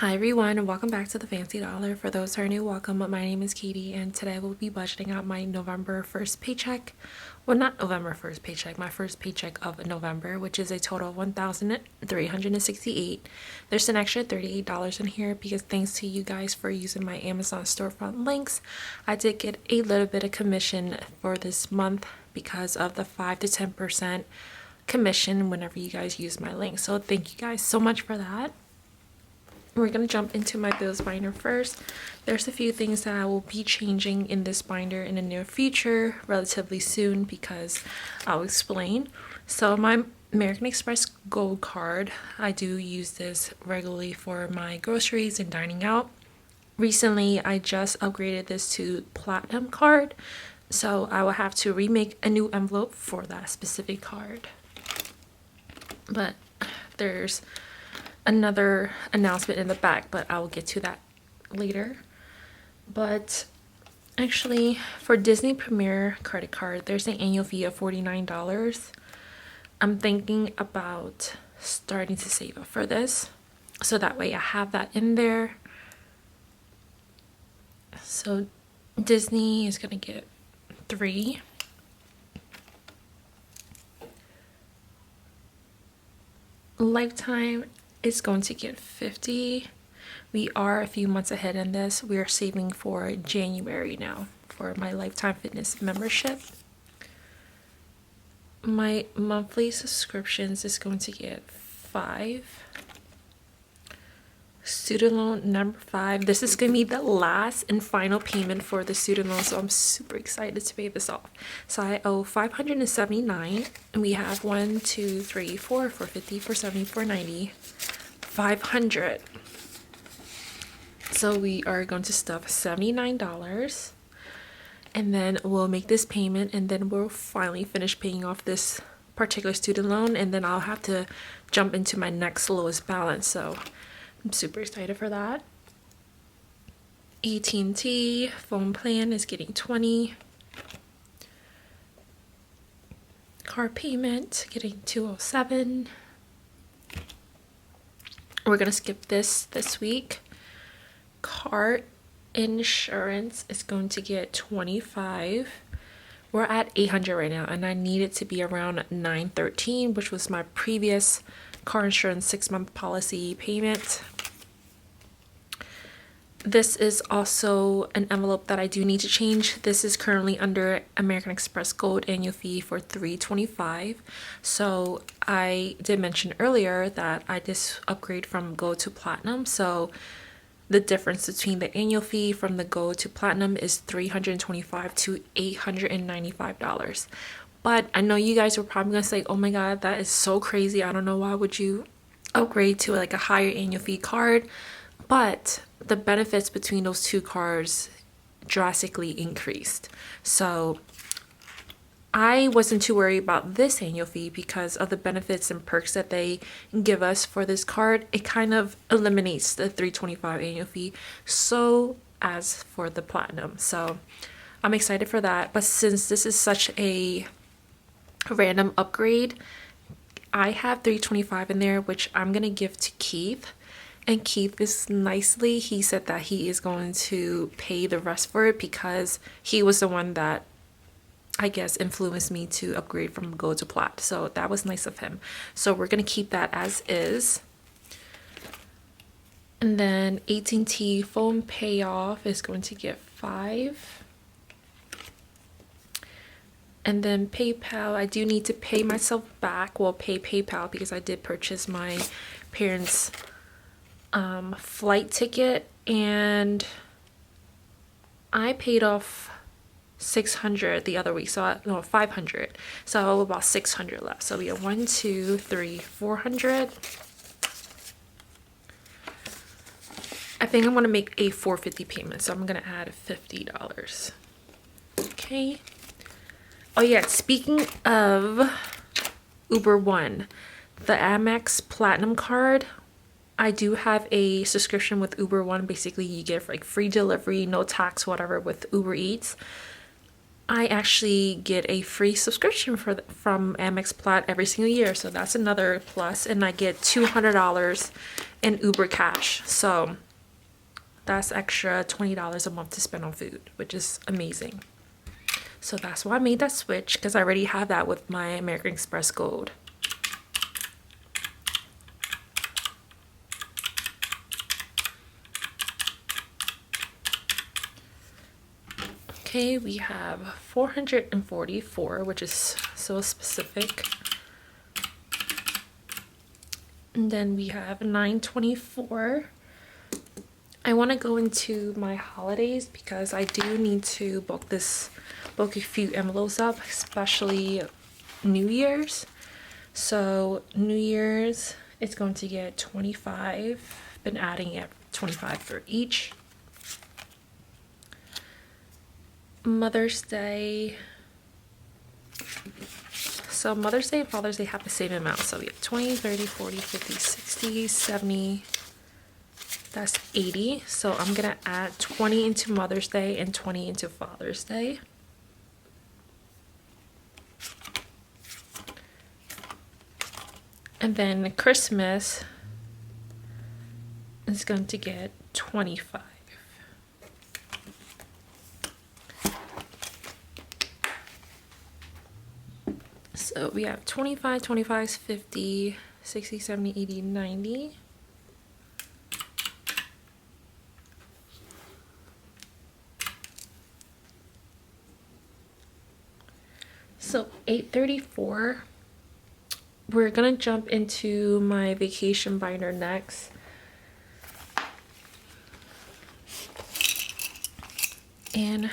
Hi everyone, and welcome back to the Fancy Dollar. For those who are new, welcome. My name is Katie, and today we'll be budgeting out my November 1st paycheck. Well, not November 1st paycheck, my first paycheck of November, which is a total of $1,368. There's an extra $38 in here because thanks to you guys for using my Amazon storefront links, I did get a little bit of commission for this month because of the 5 to 10% commission whenever you guys use my link. So thank you guys so much for that. We're going to jump into my bills binder first. There's a few things that I will be changing in this binder in the near future, relatively soon, because I'll explain. So my American Express Gold card, I do use this regularly for my groceries and dining out. Recently, I just upgraded this to Platinum card, so I will have to remake a new envelope for that specific card. But there's another announcement in the back, but I will get to that later. But actually, for Disney Premier credit card, there's an annual fee of $49. I'm thinking about starting to save up for this, so that way I have that in there. So Disney is gonna get 3. Lifetime is going to get 50. We are a few months ahead in this. We are saving for January now for my Lifetime Fitness membership. My monthly subscriptions is going to get 5. Student loan number 5. This is going to be the last and final payment for the student loan, so I'm super excited to pay this off. So I owe $579, and we have 1, 2, 3, 4, 450, 470, 490, 500. So we are going to stuff $79, and then we'll make this payment, and then we'll finally finish paying off this particular student loan, and then I'll have to jump into my next lowest balance. So I'm super excited for that. AT&T phone plan is getting 20. Car payment getting 207. We're gonna skip this week. Car insurance is going to get 25. We're at 800 right now, and I need it to be around 913, which was my previous car insurance 6-month policy payment. This is also an envelope that I do need to change. This is currently under American Express Gold annual fee for $325. So I did mention earlier that I just upgrade from Gold to Platinum. So the difference between the annual fee from the Gold to Platinum is $325 to $895. But I know you guys were probably gonna say, oh my god, that is so crazy. I don't know, why would you upgrade to like a higher annual fee card? But the benefits between those two cards drastically increased. So I wasn't too worried about this annual fee because of the benefits and perks that they give us for this card. It kind of eliminates the $325 annual fee, so as for the Platinum. So I'm excited for that. But since this is such a random upgrade, I have $325 in there, which I'm gonna give to Keith. And Keith is nicely, he said that he is going to pay the rest for it because he was the one that I guess influenced me to upgrade from Gold to Plat. So that was nice of him. So we're gonna keep that as is. And then AT&T phone payoff is going to get 5. And then PayPal, I do need to pay myself back. Well, pay PayPal because I did purchase my parents' flight ticket, and I paid off $600 the other week, so no, $500. So I owe about $600 left. So we have 1, 2, 3, $400. I think I'm gonna make a $450 payment, so I'm gonna add $50. Okay. Oh yeah, speaking of Uber One, the Amex Platinum card, I do have a subscription with Uber One. Basically, you get like free delivery, no tax, whatever, with Uber Eats. I actually get a free subscription from Amex Plaid every single year, so that's another plus. And I get $200 in Uber cash, so that's extra $20 a month to spend on food, which is amazing. So that's why I made that switch, because I already have that with my American Express Gold. Okay, we have 444, which is so specific. And then we have 924. I want to go into my holidays because I do need to book a few envelopes up, especially New Year's. So New Year's, it's going to get 25. Been adding it 25 for each. Mother's Day. So Mother's Day and Father's Day have the same amount. So we have 20, 30, 40, 50, 60, 70. That's 80. So I'm going to add 20 into Mother's Day and 20 into Father's Day. And then Christmas is going to get 25. So we have 25, 25 is 50, 60, 70, 80, 90. So 834, we're gonna jump into my vacation binder next. And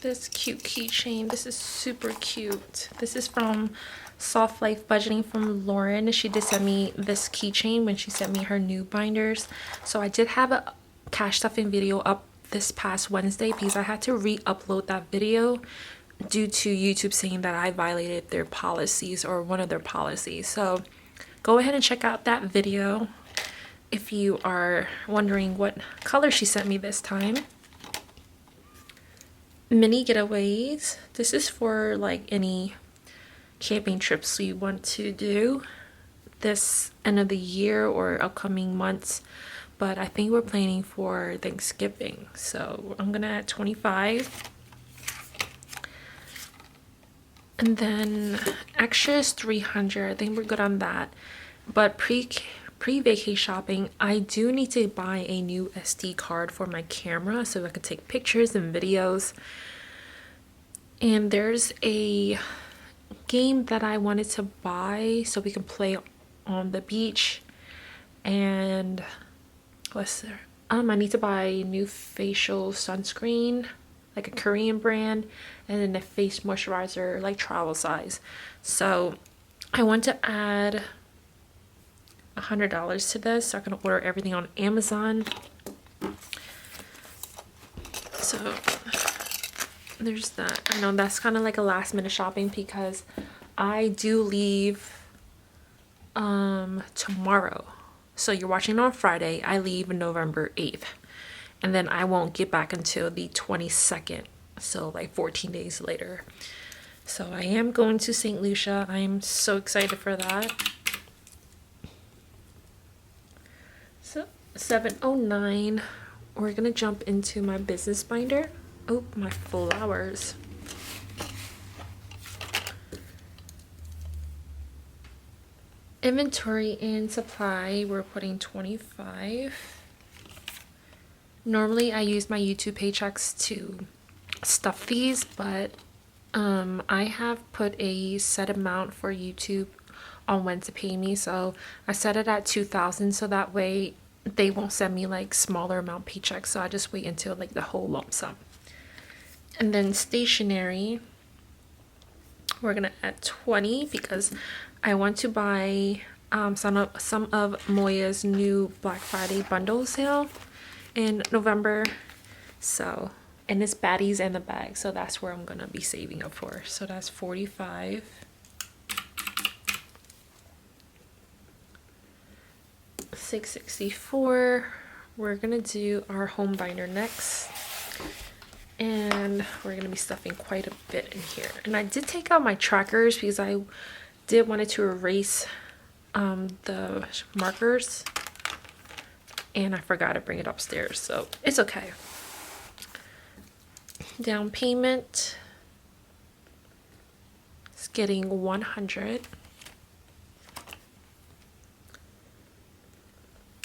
this cute keychain, this is super cute. This is from Softlifebudgeting from Lauren. She did send me this keychain when she sent me her new binders. So I did have a cash stuffing video up this past Wednesday because I had to re-upload that video due to YouTube saying that I violated their policies or one of their policies. So go ahead and check out that video if you are wondering what color she sent me this time. Mini getaways. This is for like any camping trips you want to do this end of the year or upcoming months, but I think we're planning for Thanksgiving, so I'm gonna add 25. And then extras 300. I think we're good on that, but pre-vacay shopping, I do need to buy a new SD card for my camera so I can take pictures and videos. And there's a game that I wanted to buy so we can play on the beach. And what's there? I need to buy a new facial sunscreen, like a Korean brand, and then a face moisturizer, like travel size. So I want to add $100 to this so I can order everything on Amazon. So there's that. I know that's kind of like a last minute shopping because I do leave tomorrow. So you're watching on Friday. I leave November 8th. And then I won't get back until the 22nd. So like 14 days later. So I am going to St. Lucia. I am so excited for that. So 709, we're gonna jump into my business binder. Oh, my flowers. Inventory and supply, we're putting 25. Normally I use my YouTube paychecks to stuff these, but I have put a set amount for YouTube on when to pay me, so I set it at 2,000 so that way they won't send me like smaller amount paychecks, so I just wait until like the whole lump sum. And then stationery, we're gonna add 20 because I want to buy some of Moya's new Black Friday bundle sale in November. So, and it's baddies and the bag, so that's where I'm gonna be saving up for. So that's 45. $664. We're gonna do our home binder next. And we're going to be stuffing quite a bit in here. And I did take out my trackers because I did wanted to erase the markers, and I forgot to bring it upstairs, so it's okay. Down payment is getting 100.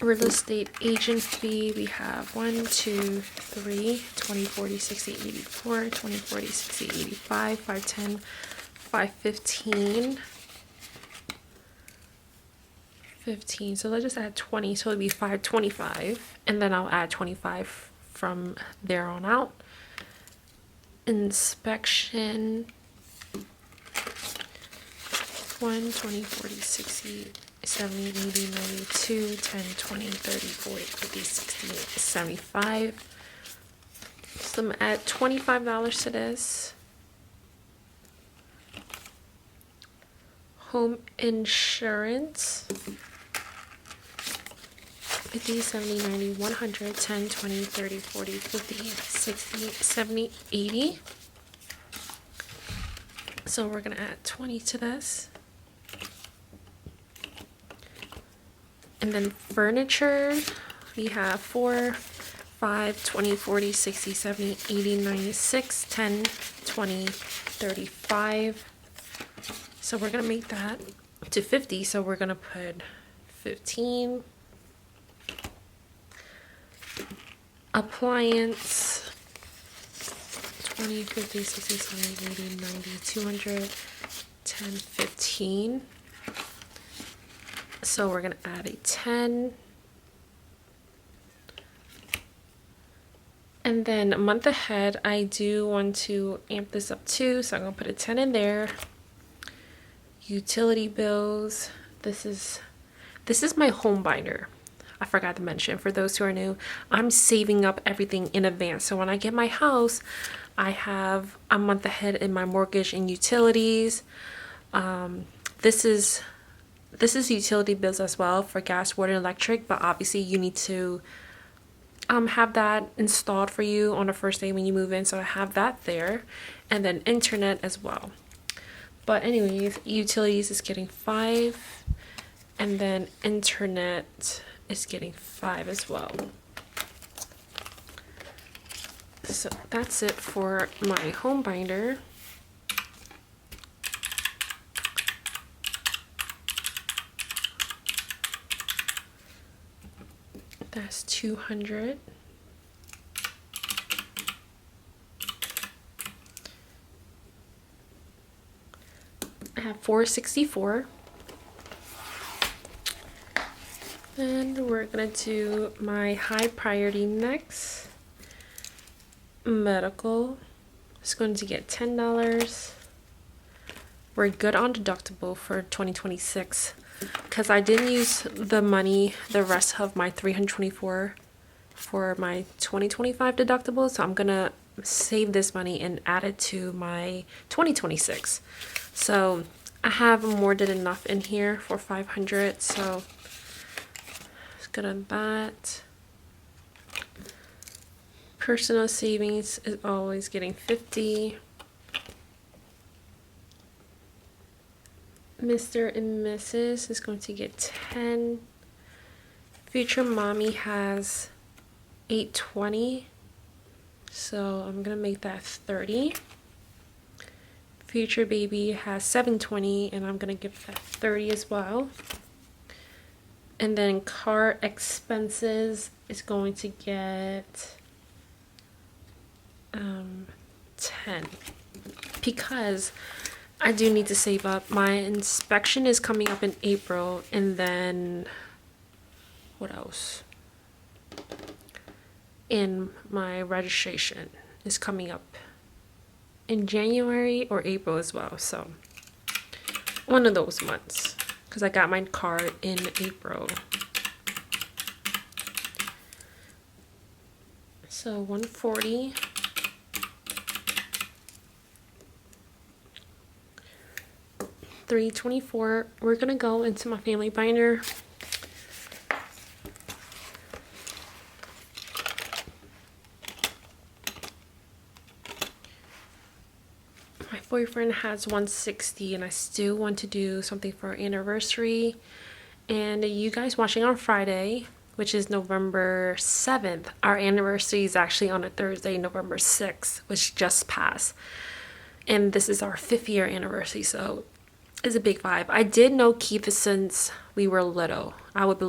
Real estate agent fee, we have 1, 2, 3, 20, 40, 60, 84, 20, 40, 60, 85, 510, 515, 15. So let's just add 20, so it'll be 525, and then I'll add 25 from there on out. Inspection 1, 20, 40, 60, 70, 80, 92, 10, 20, 30, 40, 50, 60, 75. So I'm gonna add $25 to this. Home insurance 50, 70, 90, 100, 10, 20, 30, 40, 50, 60, 70, 80. So we're gonna add 20 to this. And then furniture, we have 4, 5, 20, 40, 60, 70, 80, 96, 10, 20, 35. So we're gonna make that to 50. So we're gonna put 15. Appliance 20, 50, 60, 70, 80, 90, 200, 10, 15. So we're gonna add a 10. And then a month ahead, I do want to amp this up too, so I'm gonna put a 10 in there. Utility bills, this is my home binder. I forgot to mention, for those who are new, I'm saving up everything in advance. So when I get my house, I have a month ahead in my mortgage and utilities. This is utility bills as well for gas, water, and electric, but obviously you need to have that installed for you on the first day when you move in. So I have that there, and then internet as well. But anyways, utilities is getting 5, and then internet is getting 5 as well. So that's it for my home binder. That's 200. I have 464. And we're gonna do my high priority next. Medical is going to get $10. We're good on deductible for 2026 because I didn't use the money, the rest of my $324 for my 2025 deductible. So I'm gonna save this money and add it to my 2026. So I have more than enough in here for 500. So it's good on that. Personal savings is always getting 50. Mr. and Mrs. is going to get 10. Future mommy has 820. So I'm gonna make that 30. Future baby has 720, and I'm gonna give that 30 as well. And then car expenses is going to get 10, because I do need to save up. My inspection is coming up in April, and then what else? And my registration is coming up in January or April as well. So one of those months, because I got my car in April. So 140. $324. We're gonna go into my family binder. boyfriend has 160 and I still want to do something for our anniversary. And you guys watching on Friday, which is November 7th, our anniversary is actually on a Thursday, November 6th, which just passed. And this is our 5th year anniversary, so it's a big vibe. I did know Keith since we were little. I would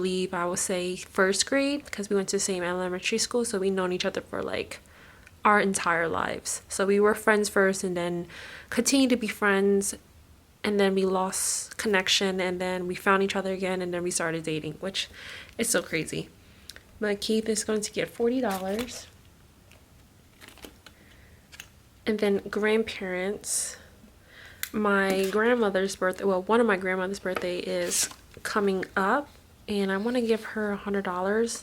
say first grade, because we went to the same elementary school, so we've known each other for like our entire lives. So we were friends first and then continued to be friends, and then we lost connection, and then we found each other again, and then we started dating, which is so crazy. But Keith is going to get $40. And then grandparents, my grandmother's birthday, well, one of my grandmother's birthday is coming up, and I want to give her $100.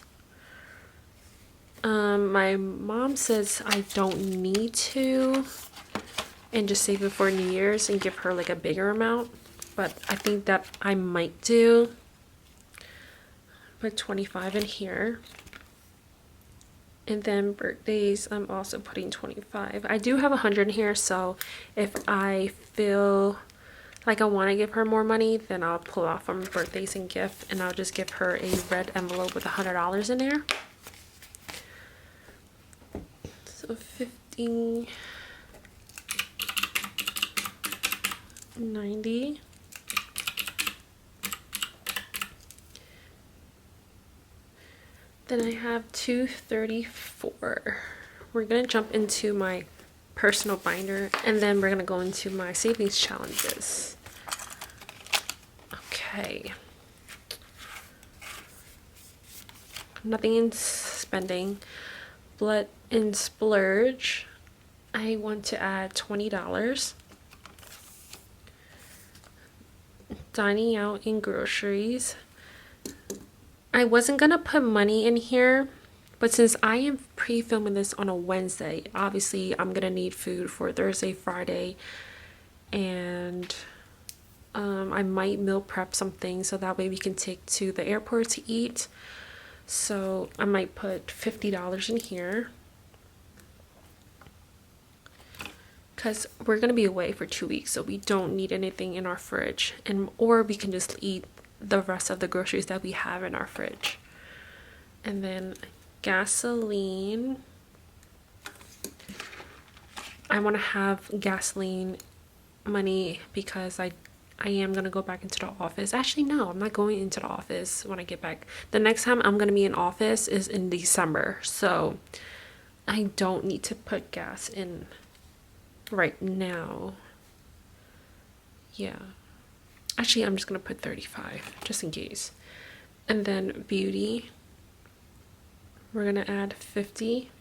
My mom says I don't need to, and just save it for New Year's and give her like a bigger amount, but I think that I might do. Put 25 in here. And then birthdays, I'm also putting 25. I do have 100 in here, so if I feel like I want to give her more money, then I'll pull off from birthdays and gift, and I'll just give her a red envelope with $100 in there. So 50, 90. Then I have 234. We're gonna jump into my personal binder, and then we're gonna go into my savings challenges. Okay. Nothing in spending, but in splurge, I want to add $20. Dining out in groceries. I wasn't gonna put money in here, but since I am pre-filming this on a Wednesday, obviously I'm gonna need food for Thursday, Friday, and I might meal prep something so that way we can take to the airport to eat. So I might put $50 in here, because we're gonna be away for 2 weeks, so we don't need anything in our fridge, or we can just eat the rest of the groceries that we have in our fridge. And then gasoline, I want to have gasoline money because I am going to go back into the office. Actually, no, I'm not going into the office when I get back. The next time I'm going to be in office is in December, so I don't need to put gas in right now. Yeah. Actually, I'm just going to put 35 just in case. And then beauty, we're going to add 50.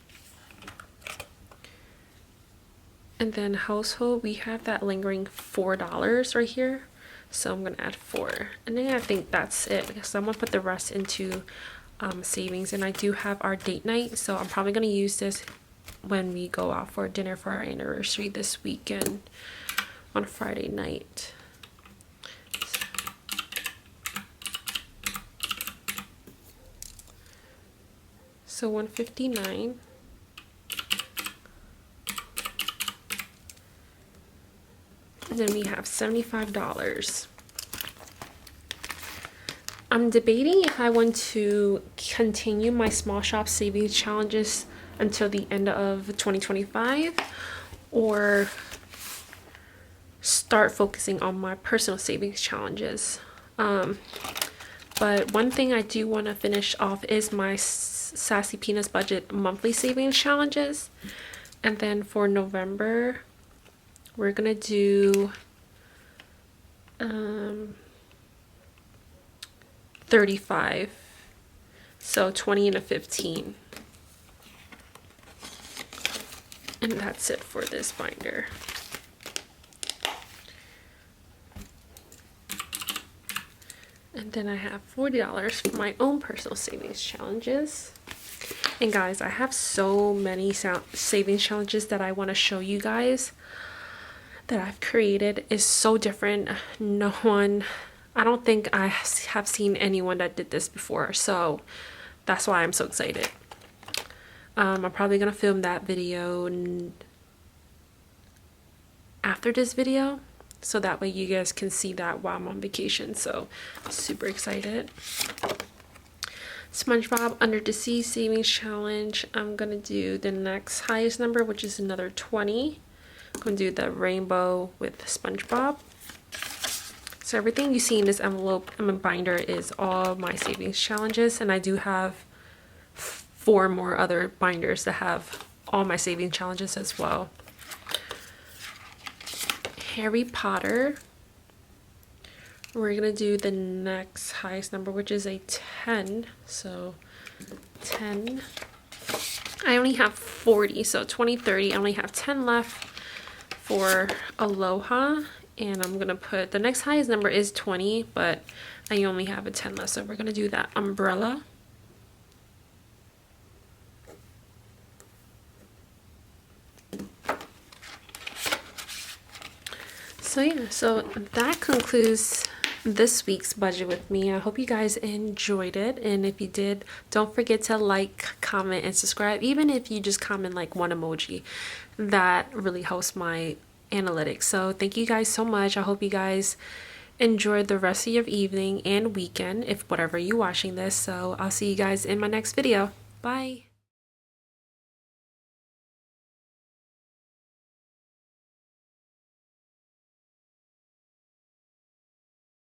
And then household, we have that lingering $4 right here. So I'm going to add 4. And then I think that's it, because I'm going to put the rest into savings. And I do have our date night, so I'm probably going to use this when we go out for dinner for our anniversary this weekend on Friday night. So 159. And then we have $75. I'm debating if I want to continue my small shop savings challenges until the end of 2025, or start focusing on my personal savings challenges. But one thing I do want to finish off is my Sassy Peanuts Budget monthly savings challenges. And then for November, we're gonna do 35. So 20 and a 15. And that's it for this binder. And then I have $40 for my own personal savings challenges. And guys, I have so many savings challenges that I want to show you guys that I've created. Is so different. I don't think I have seen anyone that did this before. So that's why I'm so excited. I'm probably going to film that video after this video, so that way you guys can see that while I'm on vacation. So super excited. SpongeBob Under the Sea Savings Challenge. I'm gonna do the next highest number, which is another 20. I'm gonna do the rainbow with SpongeBob. So everything you see in this envelope and my binder is all my savings challenges, and I do have 4 more other binders that have all my saving challenges as well. Harry Potter. We're gonna do the next highest number, which is a 10. So 10. I only have 40, so 20, 30. I only have 10 left for Aloha, and I'm gonna put the next highest number is 20, but I only have a 10 left, so we're gonna do that umbrella. So yeah, so that concludes this week's budget with me. I hope you guys enjoyed it, and if you did, don't forget to like, comment, and subscribe. Even if you just comment like 1 emoji, that really helps my analytics. So thank you guys so much. I hope you guys enjoyed the rest of your evening and weekend, if whatever you're watching this. So I'll see you guys in my next video. Bye.